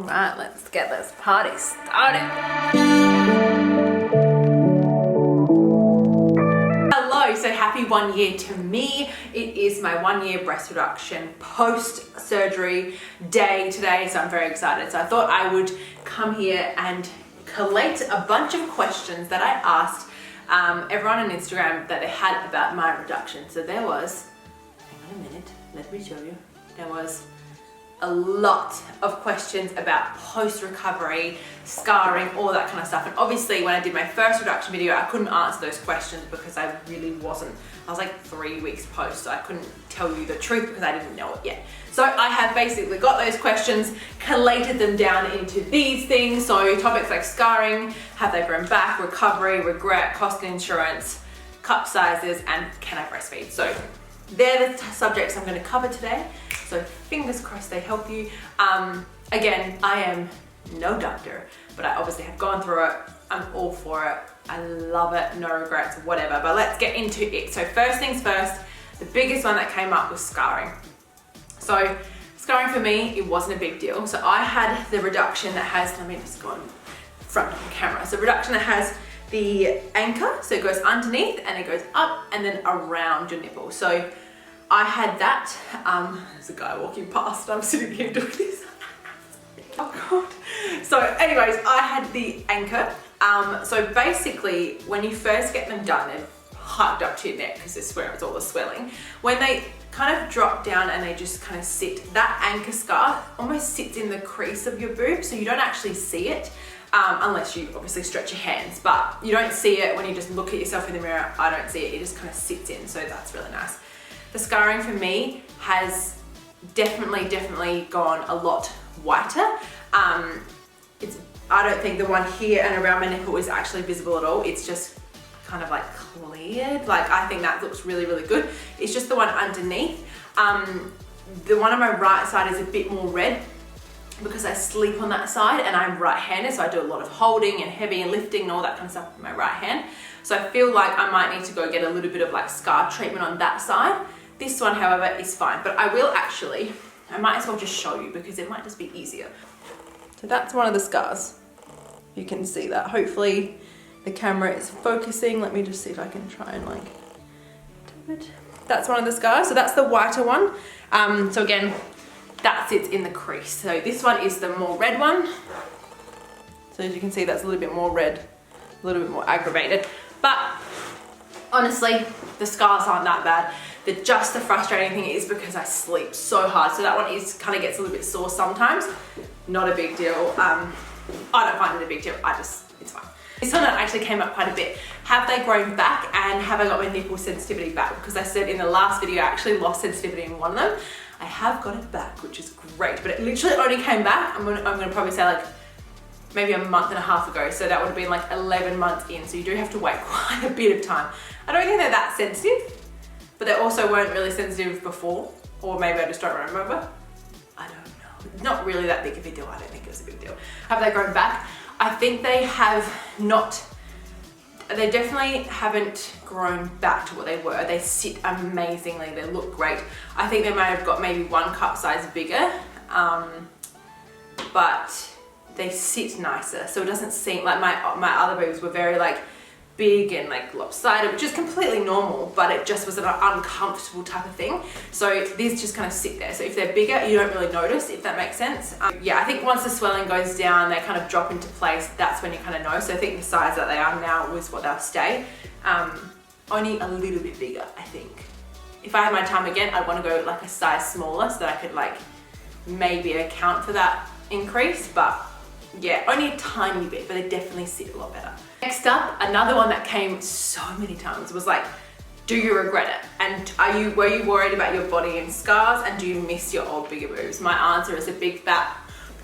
right, let's get this party started. Hello, so happy 1 year to me. It is my 1 year breast reduction post-surgery day today, so I'm very excited. So I thought I would come here and collate a bunch of questions that I asked everyone on Instagram that they had about my reduction. So there was, hang on a minute, let me show you. There was a lot of questions about post-recovery, scarring, all that kind of stuff. And obviously when I did my first reduction video, I couldn't answer those questions because I really wasn't. I was like 3 weeks post, so I couldn't tell you the truth because I didn't know it yet. So I have basically got those questions, collated them down into these things. So topics like scarring, have they grown back, recovery, regret, cost and insurance, cup sizes, and can I breastfeed? So they're the subjects I'm going to cover today. So fingers crossed they help you. Again, I am no doctor, but I obviously have gone through it. I'm all for it. I love it, no regrets, whatever. But let's get into it. So first things first, the biggest one that came up was scarring. So scarring for me, it wasn't a big deal. So I had the reduction that has, let me just go in front of the camera. So reduction that has the anchor, so it goes underneath and it goes up and then around your nipple. So I had that. There's a guy walking past and I'm sitting here doing this. Oh God. So anyways, I had the anchor. So basically when you first get them done, they're hugged up to your neck because it's where it's all the swelling. When they kind of drop down and they just kind of sit, that anchor scar almost sits in the crease of your boob, so you don't actually see it. Unless you obviously stretch your hands, but you don't see it when you just look at yourself in the mirror. I don't see it, it just kind of sits in, so that's really nice. The scarring for me has definitely gone a lot whiter. I don't think the one here and around my nipple is actually visible at all. It's just kind of like cleared. Like I think that looks really good. It's just the one underneath. The one on my right side is a bit more red because I sleep on that side and I'm right-handed, so I do a lot of holding and heavy and lifting and all that kind of stuff with my right hand. So I feel like I might need to go get a little bit of like scar treatment on that side. This one, however, is fine, but I will actually, I might as well just show you because it might just be easier. So that's one of the scars. You can see that. Hopefully the camera is focusing. Let me just see if I can try and like do it. That's one of the scars. So that's the whiter one. So again, that sits in the crease. So this one is the more red one. So as you can see, that's a little bit more red, a little bit more aggravated. But honestly, the scars aren't that bad. Just the frustrating thing is because I sleep so hard. So that one is kind of gets a little bit sore sometimes. Not a big deal. I don't find it a big deal. It's fine. This one actually came up quite a bit. Have they grown back and have I got my nipple sensitivity back? Because I said in the last video, I actually lost sensitivity in one of them. I have got it back, which is great, but it literally only came back, I'm gonna probably say like maybe a month and a half ago. So that would have been like 11 months in. So you do have to wait quite a bit of time. I don't think they're that sensitive, but they also weren't really sensitive before, or maybe I just don't remember. I don't know. Not really that big of a deal. I don't think it was a big deal. Have they grown back? I think they have not. They definitely haven't grown back to what they were. They sit amazingly. They look great. I think they might have got maybe one cup size bigger, but they sit nicer. So it doesn't seem like my other boobs were very like big and like lopsided, which is completely normal, but it just was an uncomfortable type of thing. So these just kind of sit there. So if they're bigger, you don't really notice, if that makes sense. Yeah, I think once the swelling goes down, they kind of drop into place. That's when you kind of know. So I think the size that they are now is what they'll stay. Only a little bit bigger, I think. If I had my time again, I'd want to go like a size smaller so that I could like maybe account for that increase, but yeah, only a tiny bit, but they definitely sit a lot better. Next up, another one that came so many times was like, do you regret it? And were you worried about your body and scars? And do you miss your old bigger boobs? My answer is a big fat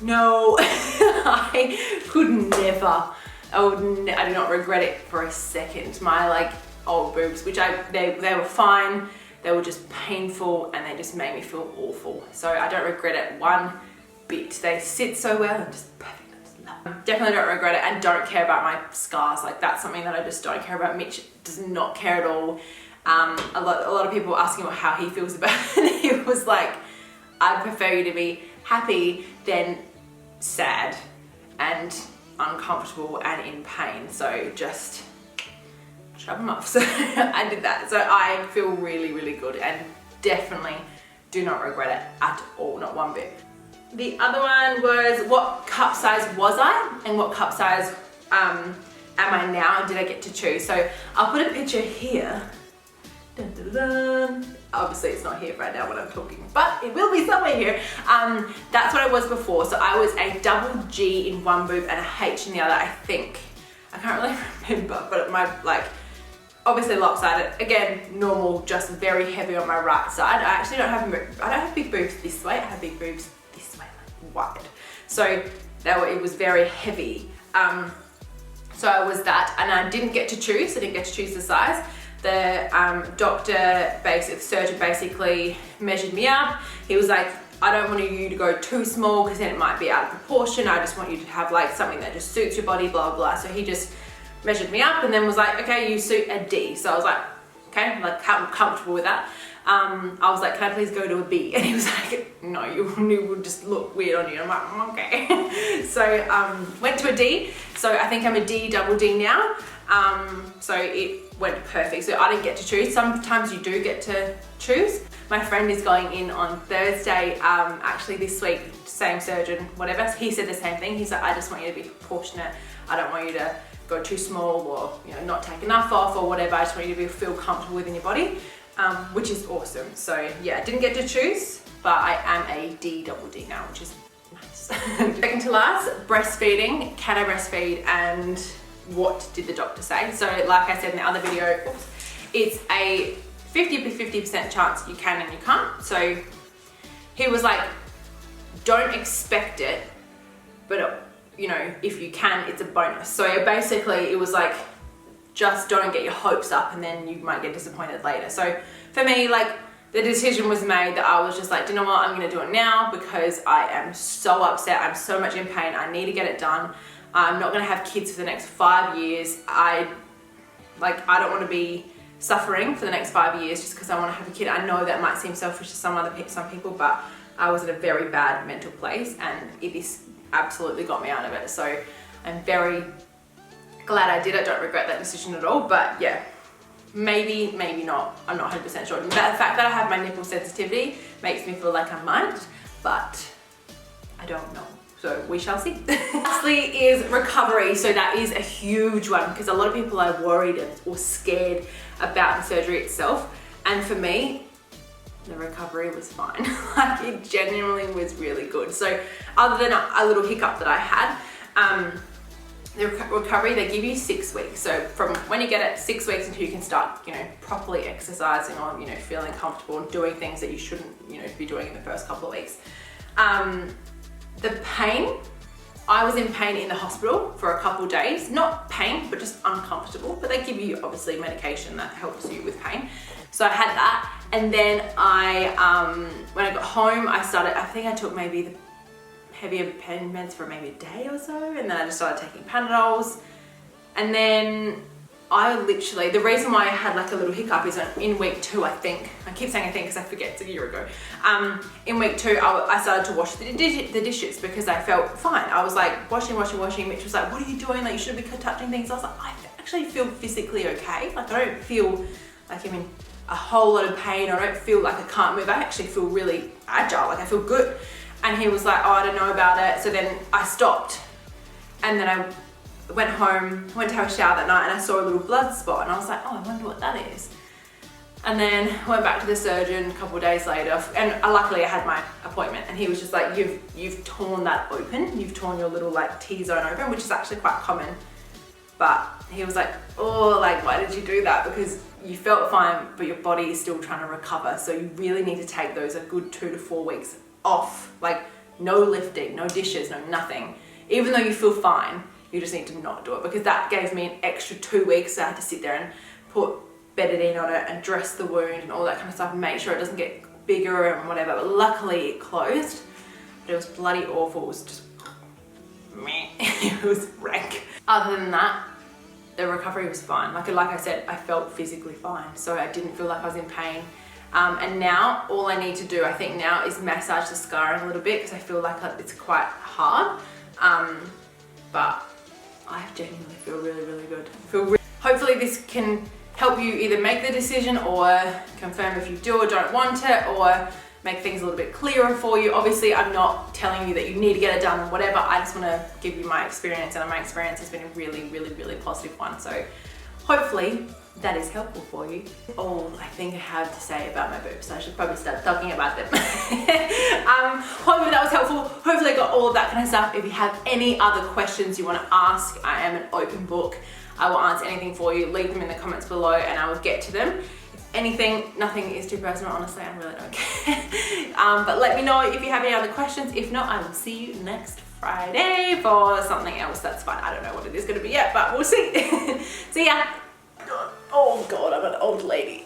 no. I could never. I do not regret it for a second. My like old boobs, which they were fine. They were just painful and they just made me feel awful. So I don't regret it one bit. They sit so well and just perfect. Definitely don't regret it and don't care about my scars. Like that's something that I just don't care about. Mitch does not care at all. A lot of people were asking how he feels about it. He was like, I prefer you to be happy than sad and uncomfortable and in pain. So just shove them off. So I did that. So I feel really, really good and definitely do not regret it at all, not one bit. The other one was, what cup size was I and what cup size am I now, and did I get to choose? So I'll put a picture here. Dun, dun, dun. Obviously it's not here right now when I'm talking, but it will be somewhere here. That's what I was before. So I was a double G in one boob and a H in the other, I think. I can't really remember, but my, like, obviously lopsided. Again, normal, just very heavy on my right side. I actually don't have big boobs this way. I have big boobs this way, like wide. So it was very heavy. So I was that, and I didn't get to choose. I didn't get to choose the size. The surgeon basically measured me up. He was like, I don't want you to go too small because then it might be out of proportion. I just want you to have like something that just suits your body, blah, blah, blah. So he just measured me up and then was like, okay, you suit a D. So I was like, okay, I'm like comfortable with that. I was like, can I please go to a B? And he was like, no, you would just look weird on you. I'm like, okay. So went to a D. So I think I'm a D, double D now. So it went perfect. So I didn't get to choose. Sometimes you do get to choose. My friend is going in on Thursday, actually this week, same surgeon, whatever. So he said the same thing. He's like, I just want you to be proportionate. I don't want you to go too small or, you know, not take enough off or whatever. I just want you to feel comfortable within your body, which is awesome. So yeah, I didn't get to choose, but I am a D, double D now, which is nice. Second to last, breastfeeding. Can I breastfeed and what did the doctor say? So like I said in the other video, it's a 50% chance you can and you can't. So he was like, don't expect it, but you know, if you can, it's a bonus. So basically it was like, just don't get your hopes up and then you might get disappointed later. So for me, like, the decision was made that I was just like, do you know what, I'm gonna do it now because I am so upset, I'm so much in pain, I need to get it done. I'm not gonna have kids for the next 5 years. I don't wanna be suffering for the next 5 years just because I wanna have a kid. I know that might seem selfish to some people, but I was in a very bad mental place and it is absolutely got me out of it. So I'm very glad I did it. Don't regret that decision at all, but yeah, maybe not. I'm not 100% sure. The fact that I have my nipple sensitivity makes me feel like I might, but I don't know. So we shall see. Lastly is recovery. So that is a huge one because a lot of people are worried or scared about the surgery itself. And for me, the recovery was fine. Like, it genuinely was really good. So other than a little hiccup that I had, the recovery, they give you 6 weeks. So from when you get it, 6 weeks until you can start, you know, properly exercising or, you know, feeling comfortable and doing things that you shouldn't, you know, be doing in the first couple of weeks. The pain, I was in pain in the hospital for a couple of days. Not pain, but just uncomfortable. But they give you obviously medication that helps you with pain. So I had that. And then when I got home, I think I took maybe the heavier pain meds for maybe a day or so. And then I just started taking Panadols. And then the reason why I had like a little hiccup is in week 2, I think. I keep saying I think because I forget, it's a year ago. In week 2, I started to wash the dishes because I felt fine. I was like washing. Mitch was like, what are you doing? Like, you shouldn't be touching things. I was like, I actually feel physically okay. Like, I don't feel like I'm in a whole lot of pain. I don't feel like I can't move. I actually feel really agile. Like, I feel good. And he was like, oh, I don't know about it. So then I stopped. And then I went home, went to have a shower that night, and I saw a little blood spot, and I was like, oh, I wonder what that is. And then went back to the surgeon a couple of days later, and luckily I had my appointment, and he was just like, you've torn that open, you've torn your little like T-zone open, which is actually quite common. But he was like, oh, like, why did you do that? Because you felt fine, but your body is still trying to recover, so you really need to take those a good 2 to 4 weeks off, like no lifting, no dishes, no nothing. Even though you feel fine, you just need to not do it, because that gave me an extra 2 weeks. So I had to sit there and put betadine on it and dress the wound and all that kind of stuff and make sure it doesn't get bigger and whatever. But luckily it closed, but it was bloody awful. It was just meh. It was rank. Other than that, the recovery was fine. Like I said, I felt physically fine, so I didn't feel like I was in pain. And now all I need to do, I think now, is massage the scarring a little bit, because I feel like it's quite hard. But I genuinely feel really, really good. Hopefully this can help you either make the decision or confirm if you do or don't want it, or make things a little bit clearer for you. Obviously, I'm not telling you that you need to get it done or whatever. I just want to give you my experience, and my experience has been a really, really, really positive one. So hopefully that is helpful for you. All I think I have to say about my boobs, so I should probably start talking about them. Hopefully that was helpful. Hopefully I got all of that kind of stuff. If you have any other questions you want to ask, I am an open book. I will answer anything for you. Leave them in the comments below and I will get to them. If anything, nothing is too personal, honestly, I really don't care. But let me know if you have any other questions. If not, I will see you next Friday for something else that's fun. I don't know what it is going to be yet, but we'll see. See ya. Oh God, I'm an old lady.